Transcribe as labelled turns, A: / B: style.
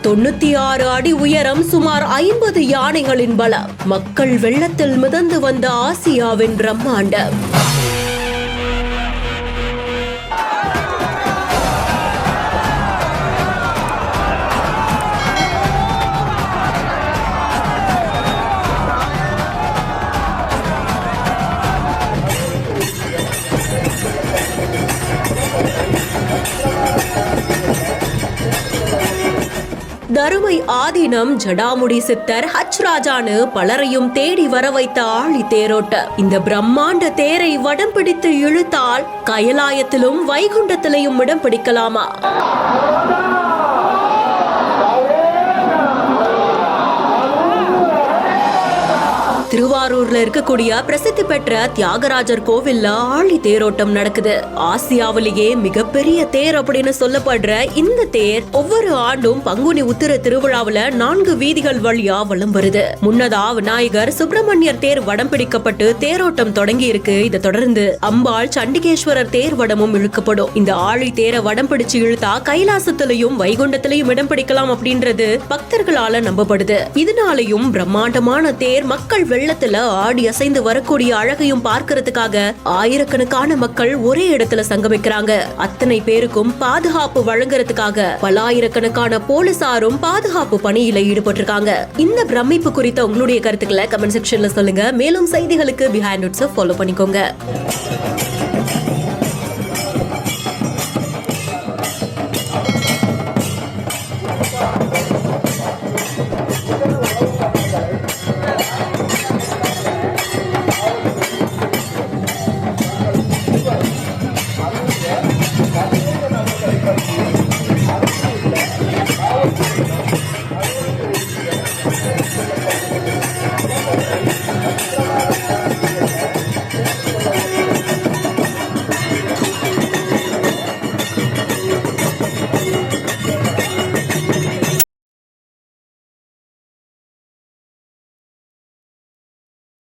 A: 96 அடி உயரம், சுமார் 50 யானைகளின் பலம். மக்கள் வெள்ளத்தில் மிதந்து வந்த ஆசியாவின் பிரம்மாண்டம். தருமை ஆதீனம், ஜடாமுடி சித்தர், ஹச்ராஜானு பலரையும் தேடி வர வைத்த ஆழி தேரோட்ட இந்த பிரம்மாண்ட தேரை வடம் பிடித்து இழுத்தால் கைலாயத்திலும் வைகுண்டத்திலையும் இடம் பிடிக்கலாமா? திருவாரூர்ல இருக்கக்கூடிய பிரசித்தி பெற்ற தியாகராஜர் கோவில்ல ஆழி தேரோட்டம் நடக்குது. ஆசியாவிலேயே மிகப்பெரிய தேர் அப்படின்னு சொல்லப்படுற இந்த தேர் ஒவ்வொரு ஆண்டும் பங்குனி உத்திர திருவிழாவுல 4 வீதிகள் வழியா வலம் வருது. முன்னதா விநாயகர், சுப்பிரமணியர் தேர் வடம் பிடிக்கப்பட்டு தேரோட்டம் தொடங்கி இருக்கு. இதை தொடர்ந்து அம்பாள், சண்டிகேஸ்வரர் தேர் வடமும் இழுக்கப்படும். இந்த ஆழி தேரை வடம் பிடிச்சு இழுத்தா கைலாசத்திலையும் வைகுண்டத்திலையும் இடம் பிடிக்கலாம் அப்படின்றது பக்தர்களால நம்பப்படுது. இதனாலையும் பிரம்மாண்டமான தேர் மக்கள் வெள்ளத்துல ஆடி அசைந்து வரக்கூடிய அழகையும் பார்க்கிறதுக்காக ஆயிரக்கணக்கான மக்கள் ஒரே இடத்துல சங்கமிக்கிறாங்க. அத்தனை பேருக்கும் பாதுகாப்பு வழங்குறதுக்காக பல்லாயிரக்கணக்கான போலீசாரும் பாதுகாப்பு பணியில ஈடுபட்டிருக்காங்க. இந்த பிரமிப்பு குறித்த உங்களுடைய கருத்துக்களை கமெண்ட் செக்ஷன்ல சொல்லுங்க. மேலும் செய்திகளுக்கு பிஹைண்ட் நோட்ஸ் ஃபாலோ பண்ணிக்கோங்க.